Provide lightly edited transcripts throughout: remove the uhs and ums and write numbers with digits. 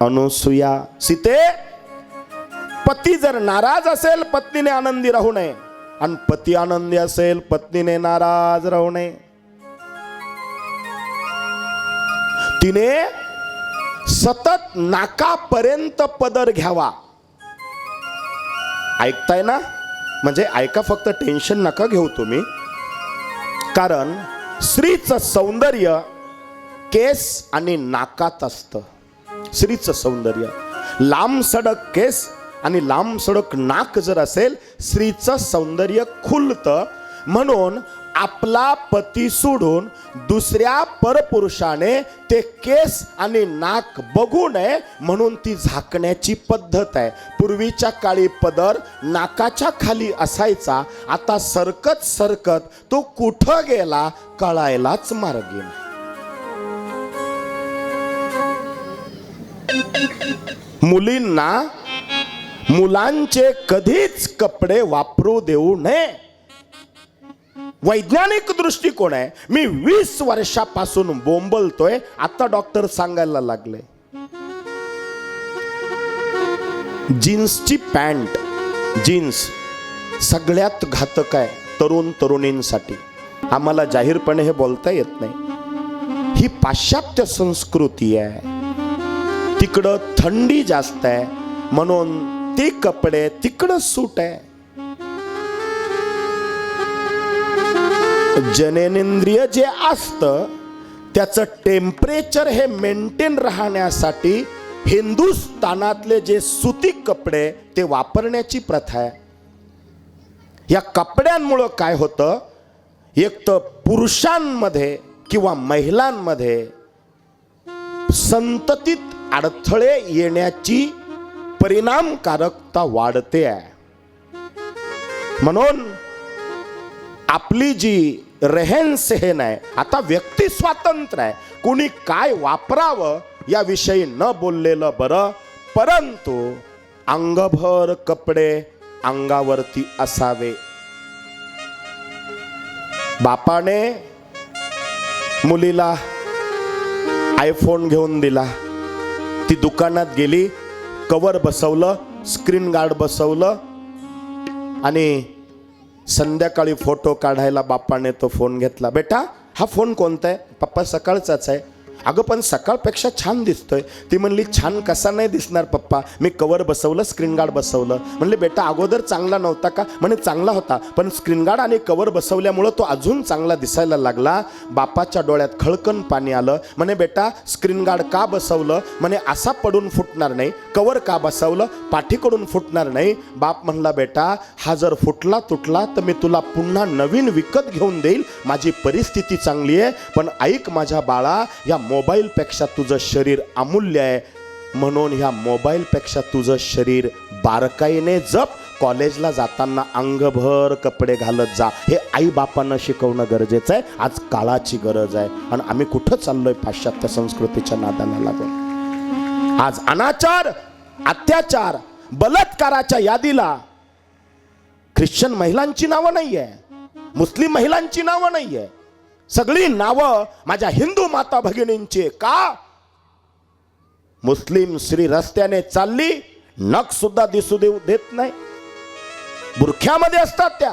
अनुसूया, सीते, पती जर नाराज असेल पत्नीने आनंदी राहू नये, आणि पती आनंदी असेल पत्नीने नाराज राहू नये. तिने सतत नाकापर्यंत पदर घ्यावा. ऐकताय ना? म्हणजे ऐका, फक्त टेन्शन नका घेऊ तुम्ही. कारण स्त्रीचं सौंदर्य केस आणि नाकात असतं. स्त्रीचं सौंदर्य लांब सडक केस आणि लांब सडक नाक जर असेल, स्त्रीचं सौंदर्य खुलतं. म्हणून आपला पती सोडून दुसऱ्या परपुरुषाने ते केस आणि नाक बघू नये म्हणून ती झाकण्याची पद्धत आहे. पूर्वीच्या काळी पदर नाकाच्या खाली असायचा, आता सरकत सरकत तो कुठं गेला कळायलाच मार्गी नाही. मुलींना मुलांचे कधीच कपडे वापरू देऊ नये. वैज्ञानिक दृष्टिकोन आहे. मी 20 वर्षापासून बोंबलतोय, आता डॉक्टर सांगायला लागले. जीन्सची पॅन्ट, जीन्स सगळ्यात घातक आहे तरुण तरुणींसाठी. आम्हाला जाहीरपणे हे बोलता येत नाही. ही पाश्चात्य संस्कृती आहे, तिकडं थंडी जास्त आहे म्हणून ते कपडे तिकडं सूट आहे. जननेंद्रिय जे असतं त्याचं टेम्परेचर हे मेंटेन राहण्यासाठी हिंदुस्थानातले जे सुती कपडे ते वापरण्याची प्रथा आहे. या कपड्यांमुळं काय होतं, एक तर पुरुषांमध्ये किंवा महिलांमध्ये संततीत अडथळे येण्याची परिणामकारकता वाढते आहे. म्हणून आपली जी रेहन सेहन आहे, आता व्यक्ती स्वातंत्र्य आहे, कुणी काय वापरावं याविषयी न बोललेलं बरं. परंतु अंगभर कपडे अंगावरती असावे. बापाने मुलीला आयफोन घेऊन दिला, ती दुकानात गेली, कवर बसवलं, स्क्रीन गार्ड बसवलं, आणि संध्याकाळी फोटो काढायला बापाने तो फोन घेतला. बेटा हा फोन कोणता आहे? पप्पा सकाळचाच आहे. अगं पण सकाळपेक्षा छान दिसतोय. ती म्हणली छान कसा नाही दिसणार पप्पा, मी कवर बसवलं, स्क्रीन गार्ड बसवलं. म्हणले बेटा अगोदर चांगला नव्हता का? म्हणे चांगला होता, पण स्क्रीन गार्ड आणि कवर बसवल्यामुळं तो अजून चांगला दिसायला लागला. बापाच्या डोळ्यात खळकन पाणी आलं. म्हणे बेटा स्क्रीन गार्ड का बसवलं? म्हणे असा पडून फुटणार नाही. कवर का बसवलं? पाठीकडून फुटणार नाही. बाप म्हणला बेटा हा जर फुटला तुटला तर मी तुला पुन्हा नवीन विकत घेऊन देईल, माझी परिस्थिती चांगली आहे. पण ऐक माझ्या बाळा, या मोबाईलपेक्षा तुझं शरीर अमूल्य आहे, म्हणून ह्या मोबाईलपेक्षा तुझं शरीर बारकाईने जप. कॉलेजला जाताना अंगभर कपडे घालत जा. हे आई बापांना शिकवणं गरजेचं आहे. आज काळाची गरज आहे. आणि आम्ही कुठं चाललोय? पाश्चात्य संस्कृतीच्या नादाला लागून. आज अनाचार, अत्याचार, बलात्काराच्या यादीला ख्रिश्चन महिलांची नावं नाहीये, मुस्लिम महिलांची नावं नाहीये, सगळी नावं माझ्या हिंदू माता भगिनींची. का? मुस्लिम स्त्री रस्त्याने चालली, नख सुद्धा दिसू देत नाही, बुरख्यामध्ये असतात त्या.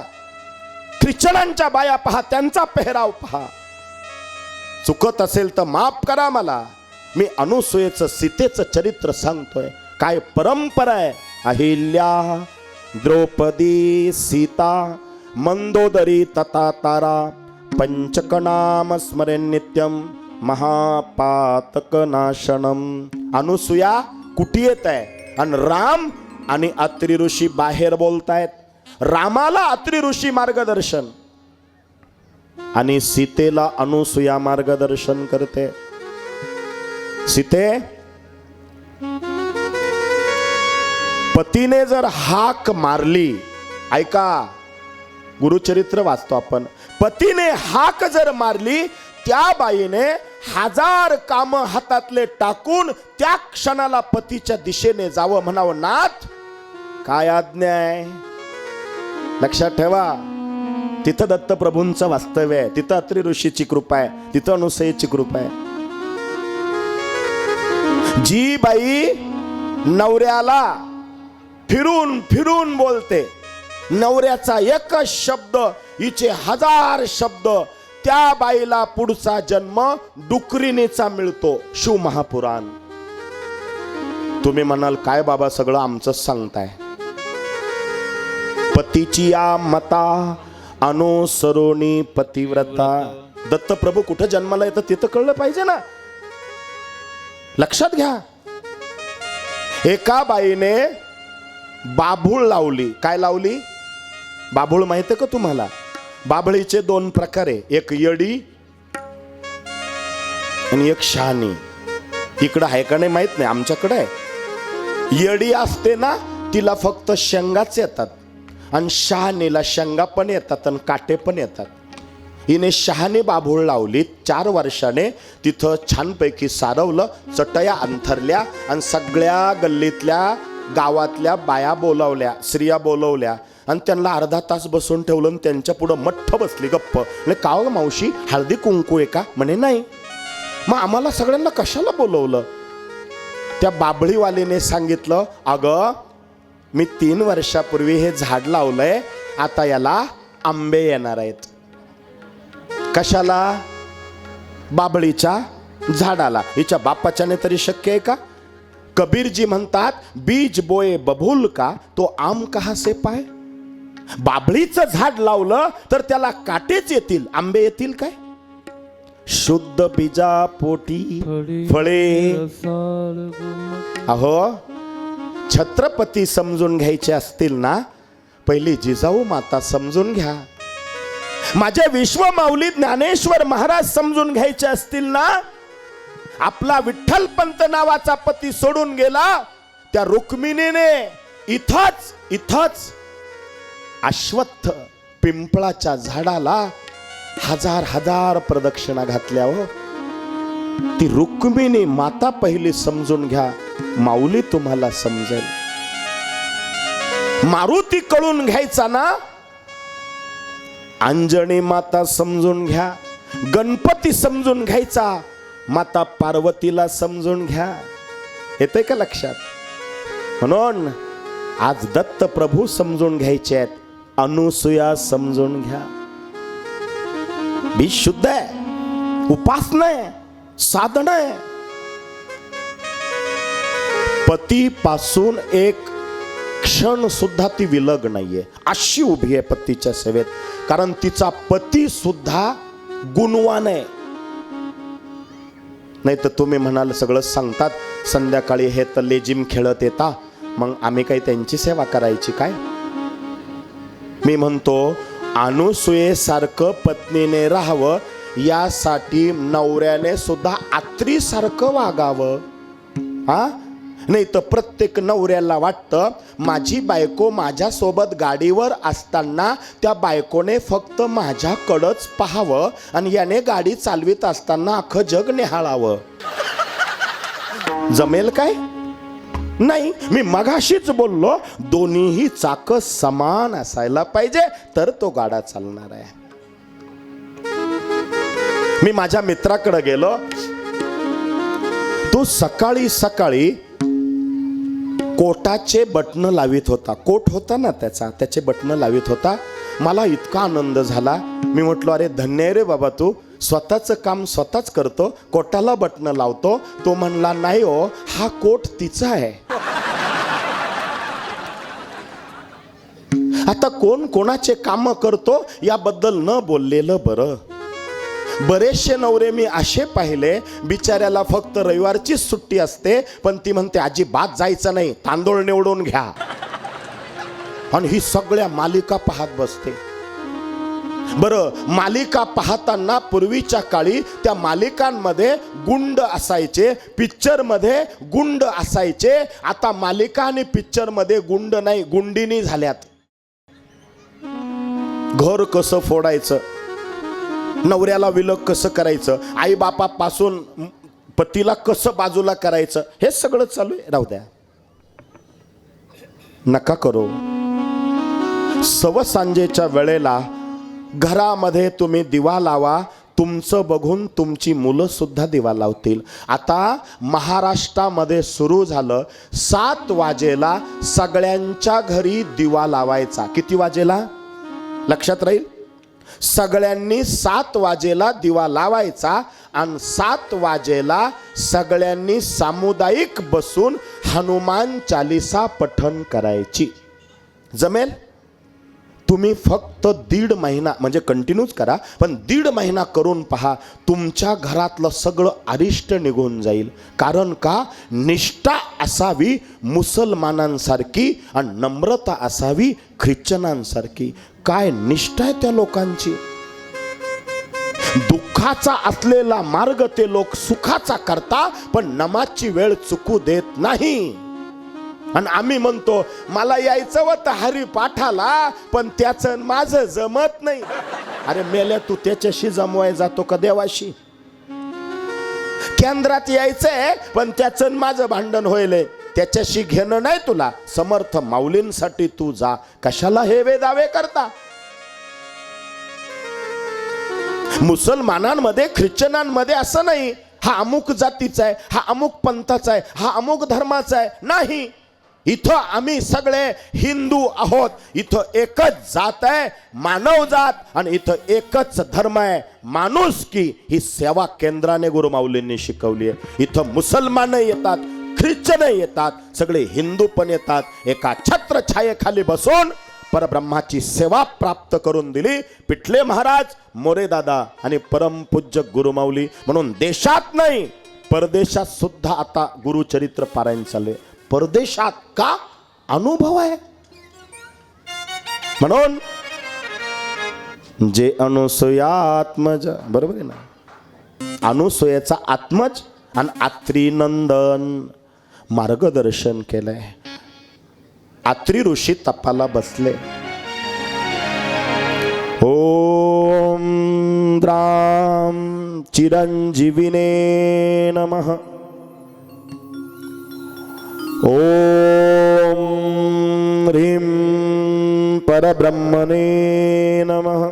ख्रिश्चनांच्या बाया पहा, त्यांचा पेहराव पहा. चुकत असेल तर माफ करा मला. मी अनुसूयेचं, सीतेचं चरित्र सांगतोय. काय परंपरा आहे. अहिल्या, द्रौपदी, सीता, मंदोदरी तथा तारा, पंचकनाम स्मरेन नित्यम महापातक नाशनम. अनुसूया कुठे येत आहे? आणि राम आणि अत्री ऋषी बाहेर बोलतायत. रामाला अत्री ऋषी मार्गदर्शन आणि सीतेला अनुसूया मार्गदर्शन करते. सीते, पतीने जर हाक मारली, ऐका गुरुचरित्र वाचतो आपण, पतीने हाक जर मारली, त्या बाईने 1000 काम हातातले टाकून त्या क्षणाला पतीच्या दिशेने जावं, म्हणावं नाथ काय आज्ञा आहे. लक्षात ठेवा, तिथं दत्तप्रभूंचं वास्तव्य आहे, तिथं अत्री ऋषीची कृपा आहे, तिथं अनुसूयेची कृपा आहे. जी बाई नवऱ्याला फिरून फिरून बोलते, नवऱ्याचा एकच शब्द हिचे 1000 शब्द, त्या बाईला पुढचा जन्म डुकरीनेचा मिळतो. शिव महापुराण. तुम्ही म्हणाल काय बाबा सगळं आमचंच सांगताय. पतीची या मता अनुसरोणी पतिव्रता. दत्तप्रभू कुठं जन्माला येतं ते तर कळलं पाहिजे ना. लक्षात घ्या. एका बाईने बाभूळ लावली. काय लावली? बाभूळ माहिती आहे का तुम्हाला? बाभळीचे 2 प्रकार आहे, एक येडी आणि एक शहाणी. इकडं आहे का नाही माहित नाही, आमच्याकडे आहे. येडी असते ना तिला फक्त शेंगाच येतात, आणि शहाणीला शेंगा पण येतात आणि काटे पण येतात. हिने शहाणी बाभूळ लावली. 4 वर्षाने तिथं छानपैकी सारवलं, चटया अंथरल्या आणि सगळ्या गल्लीतल्या गावातल्या बाया बोलावल्या, स्त्रिया बोलवल्या आणि त्यांना अर्धा तास बसून ठेवलं आणि त्यांच्या पुढं मठ्ठ बसली गप्प. म्हणजे का हो मावशी, हळदी कुंकू आहे का? म्हणे नाही. मग आम्हाला सगळ्यांना कशाला बोलवलं? त्या बाभळीवालीने सांगितलं, अगं मी 3 वर्षापूर्वी हे झाड लावलंय, आता याला आंबे येणार आहेत. कशाला? बाभळीच्या झाडाला. हिच्या बापाच्याने तरी शक्य आहे का? कबीरजी म्हणतात, बीज बोए बबूल का तो आम कहा से पाय. बाभळीचं झाड लावलं तर त्याला काटेच येतील, आंबे येतील काय? शुद्ध बीजा पोटी फळे. अहो छत्रपती समजून घ्यायचे असतील ना, पहिली जिजाऊ माता समजून घ्या. माझे विश्वमाऊली ज्ञानेश्वर महाराज समजून घ्यायचे असतील ना, आपला विठ्ठलपंत नावाचा पती सोडून गेला, त्या रुक्मिणीने इथंच अश्वत्थ पिंपळाच्या झाडाला 1000 प्रदक्षिणा घातल्या. हो ती रुक्मिणी माता पहिली समजून घ्या, माऊली तुम्हाला समजेल. मारुती कळून घ्यायचा ना, अंजनी माता समजून घ्या. गणपती समजून घ्यायचा, माता पार्वतीला समजून घ्या. येतंय का लक्षात? म्हणून आज दत्त प्रभू समजून घ्यायचे आहेत, अनुसूया समजून घ्या. बीज शुद्ध आहे, उपासना आहे, साधन आहे. पतीपासून एक क्षण सुद्धा ती विलग नाहीये, अशी उभी आहे पतीच्या सेवेत. कारण तिचा पती सुद्धा गुणवान आहे. नाही तर तुम्ही म्हणाल सगळं सांगतात, संध्याकाळी हे तर लेजिम खेळत येता, मग आम्ही काही त्यांची सेवा करायची काय? मी म्हणतो अनुसूयेसारखं पत्नीने राहावं, यासाठी नवऱ्याने सुद्धा आत्रीसारखं वागावं. हा, नाही तर प्रत्येक नवऱ्याला वाटतं माझी बायको माझ्यासोबत गाडीवर असताना त्या बायकोने फक्त माझ्याकडंच पाहावं आणि याने गाडी चालवित असताना अख्खं जग निहाळावं. जमेल काय? नाही. मी मगाशीच बोललो, दोन्हीही चाक समान असायला पाहिजे तर तो गाडा चालणार आहे. मी माझ्या मित्राकडे गेलो, तो सकाळी सकाळी कोटाचे बटन लावित होता. कोट होता ना त्याचे बटन लावित होता. मला इतका आनंद झाला. मी म्हटलो, अरे धन्य रे बाबा, तू स्वतःचं काम स्वतःच करतो, कोटाला बटन लावतो. तो म्हणला, नाही हो, हा कोट तिचा आहे. आता कोण कोणाचे काम करतो याबद्दल न बोललेलं बरं. बरेचसे नवरे मी असे पाहिले, बिचाऱ्याला फक्त रविवारचीच सुट्टी असते, पण ती म्हणते अजिबात जायचं नाही, तांदूळ निवडून घ्या, आणि ही सगळ्या मालिका पाहत बसते. बरं, मालिका पाहताना पूर्वीच्या काळी त्या मालिकांमध्ये गुंड असायचे, पिक्चर मध्ये गुंड असायचे. आता मालिका आणि पिक्चर मध्ये गुंड नाही, गुंडिनी झाल्यात. घर कसं फोडायचं, नवऱ्याला विलग कसं करायचं, आई बापापासून पतीला कसं बाजूला करायचं, हे सगळं चालू आहे. राहू द्या, नका करू. सव सांजेच्या वेळेला घरामध्ये तुम्ही दिवा लावा, तुमचं बघून तुमची मुलं सुद्धा दिवा लावतील. आता महाराष्ट्रामध्ये सुरू झालं, 7 वाजेला सगळ्यांच्या घरी दिवा लावायचा. किती वाजेला लक्षात राहील? सगळ्यांनी 7 वाजेला दिवा लावायचा आणि 7 वाजेला सगळ्यांनी सामुदायिक बसून हनुमान चालीसा पठण करायची. जमेल? तुम्ही फक्त 1.5 महिना म्हणजे कंटिन्यूच करा, पण 1.5 महिना करून पहा, तुमच्या घरातलं सगळं अरिष्ट निघून जाईल. कारण का? निष्ठा असावी मुसलमानांसारखी आणि नम्रता असावी ख्रिश्चनांसारखी. काय निष्ठा आहे त्या लोकांची. दुःखाचा असलेला मार्ग ते लोक सुखाचा करता, पण नमाजची वेळ चुकू देत नाही. आणि आम्ही म्हणतो मला यायचं होतं हरिपाठाला, पण त्याचं माझं जमत नाही. अरे मेल्या, तू त्याच्याशी जमवाय जातो का देवाशी? केंद्रात यायचंय, पण त्याचं माझं भांडण होईल, त्याच्याशी घेणं नाही तुला. समर्थ माऊलींसाठी तू जा, कशाला हे वेदावे करता? मुसलमानांमध्ये ख्रिश्चनांमध्ये असं नाही, हा अमुक जातीचा आहे, हा अमुक पंथाचा आहे, हा अमुक धर्माचा आहे. नाही, इथं आम्ही सगळे हिंदू आहोत. इथं एकच जात आहे, मानव जात, आणि इथं एकच धर्म आहे, माणुसकी. ही सेवा केंद्राने गुरु माऊलींनी शिकवली आहे. इथं मुसलमान येतात, ख्रिश्चन येतात, सगळे हिंदू पण येतात. एका छत्रछायेखाली बसून परब्रह्माची सेवा प्राप्त करून दिली पिठले महाराज, मोरे दादा आणि परमपूज्य गुरुमाऊली. म्हणून देशात नाही, परदेशात सुद्धा आता गुरुचरित्र पारायण चालले. परदेशात का? अनुभव आहे. म्हणून जे अनुसूयात्मज, बरोबर आहे ना, अनुसूयाचा आत्मज आणि आत्रीनंदन मार्गदर्शन केलंय. आत्री ऋषी तपाला बसले. ओम द्राम चिरंजीविने नमः. ओम ह्रीं परब्रह्मणे नमः.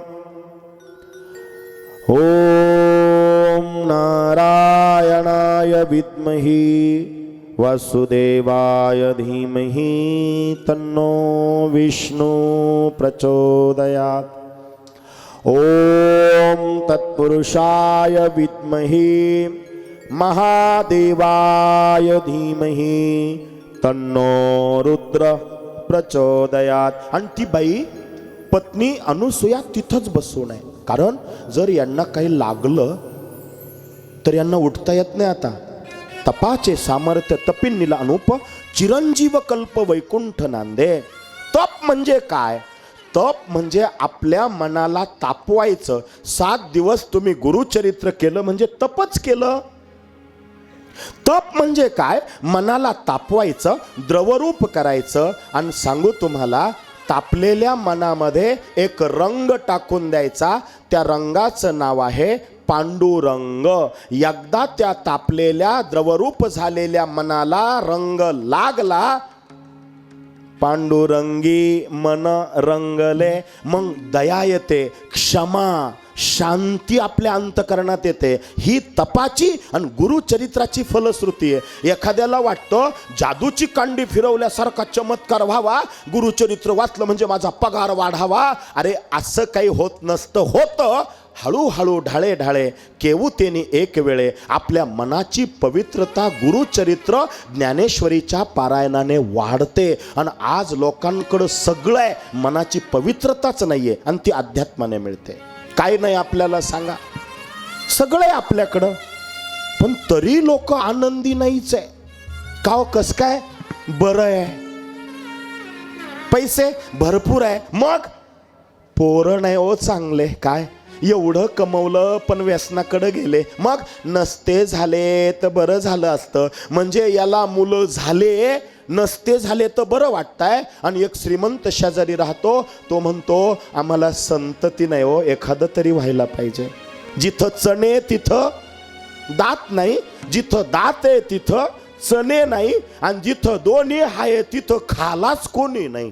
ओम नारायणाय विद्महे वसुदेवाय धीमहि तन्नो विष्णु प्रचोदयात्. ओम तत्पुरुषाय विद्महे महादेवाय धीमहि तन्नो रुद्र प्रचोदयात्. आणि ती बाई पत्नी अनुसूया तिथंच बसून आहे. कारण जर यांना काही लागलं तर यांना उठता येत नाही. आता तपाचे सामर्थ्य तपिन्नीला अनुप चिरंजीव कल्प वैकुंठ नांदे. तप म्हणजे काय? तप म्हणजे आपल्या मनाला तापवायचं. 7 दिवस तुम्ही गुरुचरित्र केलं म्हणजे तपच केलं. तप म्हणजे काय? मनाला तापवायचं, द्रवरूप करायचं. आणि सांगू तुम्हाला, तापलेल्या मनामध्ये एक रंग टाकून द्यायचा. त्या रंगाचं नाव आहे पांडुरंग. एकदा त्या तापलेल्या द्रवरूप झालेल्या मनाला रंग लागला, पांडुरंगी मन रंगले. मग दया येते, क्षमा, शांती आपल्या अंतकरणात येते. ही तपाची आणि गुरुचरित्राची फलश्रुती आहे. एखाद्याला वाटतं जादूची कांडी फिरवल्यासारखा चमत्कार व्हावा, गुरुचरित्र वाचलं म्हणजे माझा पगार वाढावा. अरे असं काही होत नसतं. होतं हळूहळू, ढाळे ढाळे, केवुतेनी एक वेळे आपल्या मनाची पवित्रता गुरुचरित्र ज्ञानेश्वरीच्या पारायणाने वाढते. आणि आज लोकांकडं सगळं आहे, मनाची पवित्रताच नाहीये आणि ती अध्यात्माने मिळते. काय नाही आपल्याला सांगा, सगळं आहे आपल्याकडं, पण तरी लोक आनंदी नाहीच आहे. का हो? कस काय? बरं आहे, पैसे भरपूर आहे, मग पोरं नाही हो चांगले. काय एवढं कमवलं पण व्यसनाकडे गेले, मग नसते झाले तर बरं झालं असतं. म्हणजे याला मुलं झाले, नसते झाले तर बरं वाटतंय. आणि एक श्रीमंत शेजारी राहतो, तो म्हणतो आम्हाला संतती नाही हो, एखादं तरी व्हायला पाहिजे. जिथं चणे तिथं दात नाही, जिथं दात आहे तिथं चणे नाही, आणि जिथं दोन्ही आहे तिथं खालाच कोणी नाही.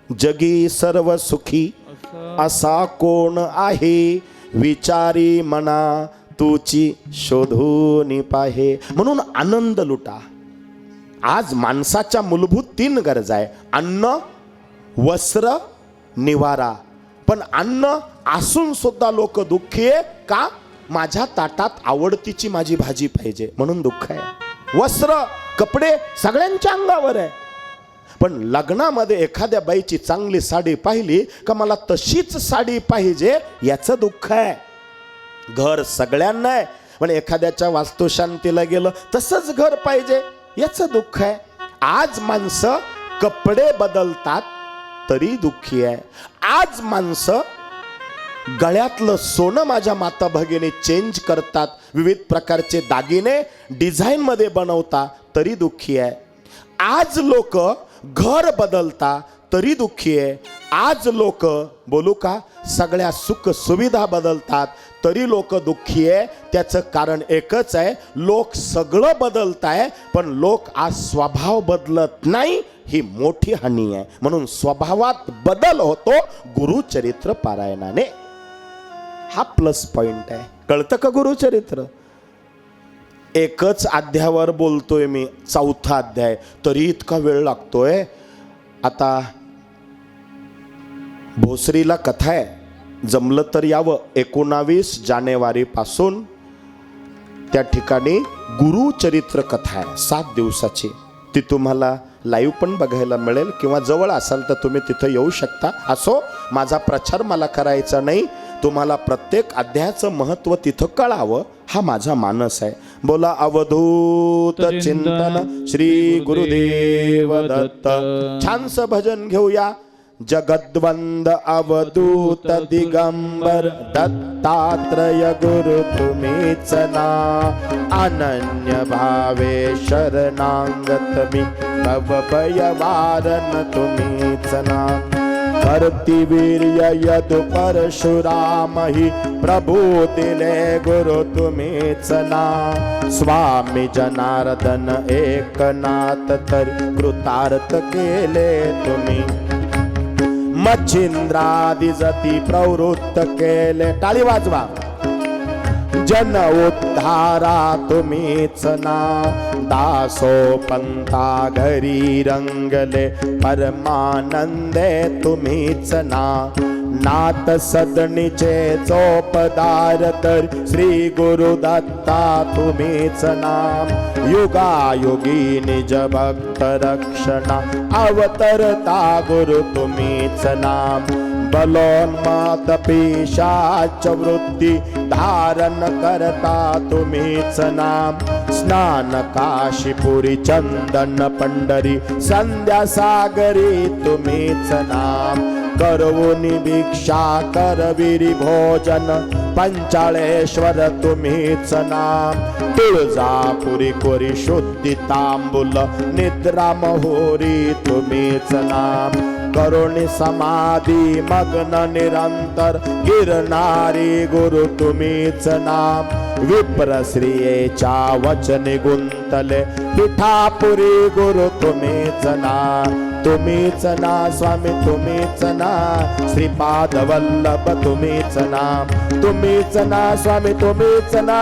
जगी सर्व सुखी असा कोण आहे, विचारी मना तुची शोधून पाहे. म्हणून आनंद लुटा. आज माणसाच्या मूलभूत 3 गरजा आहे, अन्न, वस्त्र, निवारा. पण अन्न असून सुद्धा लोक दुःखी आहे का? माझ्या ताटात आवडतीची माझी भाजी पाहिजे म्हणून दुःख आहे. वस्त्र, कपडे सगळ्यांच्या अंगावर आहे, पण लग्नामध्ये एखाद्या बाईची चांगली साडी पाहिली का मला तशीच साडी पाहिजे याचं दुःख आहे. घर सगळ्यांना आहे, पण एखाद्याच्या वास्तुशांतीला गेलं तसंच घर पाहिजे याचं दुःख आहे. आज माणसं कपडे बदलतात तरी दुःखी आहे. आज माणसं गळ्यातलं सोनं माझ्या माता भगिनी चेंज करतात, विविध प्रकारचे दागिने डिझाईन मध्ये बनवता तरी दुःखी आहे. आज लोक घर बदलता तरी दुःखी आहे. आज लोक बोलू का सगळ्या सुख सुविधा बदलतात तरी लोक दुःखी आहे. त्याचं कारण एकच आहे, लोक सगळं बदलताय पण लोक आज स्वभाव बदलत नाही, ही मोठी हानी आहे. म्हणून स्वभावात बदल होतो गुरुचरित्र पारायणाने. हा प्लस पॉइंट आहे. कळतं का गुरुचरित्र? एकच अध्यायावर बोलतोय मी, 4था अध्याय, तरी इतका वेळ लागतोय. आता भोसरीला कथा आहे, जमलं तर यावं. 19 जानेवारी पासून त्या ठिकाणी गुरुचरित्र कथा आहे 7 दिवसाची. ती तुम्हाला लाईव्ह पण बघायला मिळेल किंवा जवळ असाल तर तुम्ही तिथं येऊ शकता. असो, माझा प्रचार मला करायचा नाही, तुम्हाला प्रत्येक अध्यायाचं महत्त्व तिथं कळावं हा माझा मानस आहे. बोला अवधूत चिंतन श्री गुरुदेव दत्त. छानसं भजन घेऊया. जगद्वंद अवधूत दिगंबर दत्तात्रय गुरु तुम्हीच ना. अनन्य भावे शरणांगत मी भव भय वारण तुम्हीच ना. करती वीर्य यदु परशुराम ही प्रभु दिले गुरु तुम्हीच ना. स्वामी जनार्दन एकनाथ तर कृतार्थ केले तुम्ही. मच्छिंद्रादि जती प्रवृत्त केले, टाळी वाजवा. जन उद्धारा तुम्हीच ना. दासो पंथा घरी रंगले परमानंदे तुम्हीच ना. नाथ सदनीचे चोपदार तर श्री गुरु दत्ता तुम्हीच नाम. युगायुगी निज भक्त रक्षणा अवतरता गुरु तुम्हीच नाम. बलोन्माद पिशाच वृत्ती धारण करता तुम्हीच नाम. स्नान काशीपुरी चंदन पंढरी संध्या सागरी तुम्हीच नाम. करवुनी भिक्षा करविरी भोजन पंचाळेश्वर तुम्हीच नाम. तुळजापुरी कोरी शुद्धी तांबूल निद्रा महोरी तुम्हीच नाम. करुणी समाधी मग्न निरंतर गिरणारी गुरु तुम्हीच नाम. विप्रश्रियेच्या वचनी गुंतले पिठापुरी गुरु तुम्हीच नाम. तुम्हीच ना स्वामी तुम्हीच ना. श्रीपाद वल्लभ तुम्हीच नाम. तुम्हीच ना स्वामी तुम्हीच ना.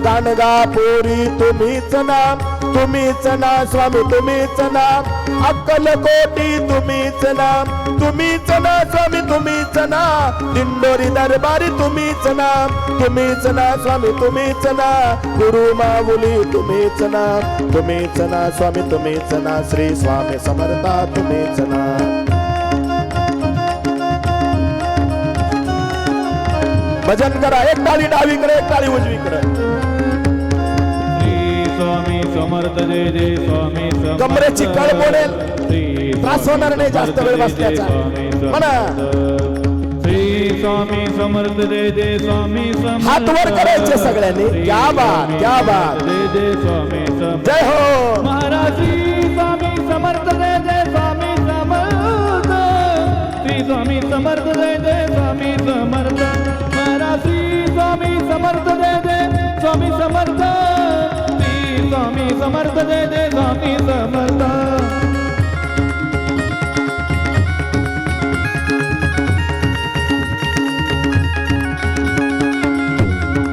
गाणगापुरी तुम्हीच नाम. तुम्हीच ना स्वामी तुम्हीच नाम. अक्कलकोटी तुम्हीच नाम. तुम्हीच ना स्वामी तुम्हीच ना. दिंडोरी दरबारी तुम्हीच नाम. तुम्हीच ना स्वामी तुम्हीच ना. गुरु माऊली तुम्हीच ना. तुम्हीच ना स्वामी तुम्हीच ना. श्री स्वामी समर्था तुम्हीच ना. भजन करा. एक टाळी डावीकडे, एक टाळी उजवीकडे. स्वामी समर्थ जय जय स्वामी समर्थ. कमरेची कळ बोलेल, त्रास होणार नाही जास्त वेळ बसल्याचा. म्हणा श्री स्वामी समर्थ जय जय स्वामी समर्थ. हात वर करायचे सगळ्यांनी. क्या बात, क्या बात. जय जय स्वामी समर्थ. जय हो महाराज. श्री स्वामी समर्थ जय जय स्वामी समर्थ. श्री स्वामी समर्थ जय जय स्वामी समर्थ. महाराज. श्री स्वामी समर्थ जय जय स्वामी समर्थ. स्वामी समर्थ जय जय स्वामी समर्थ.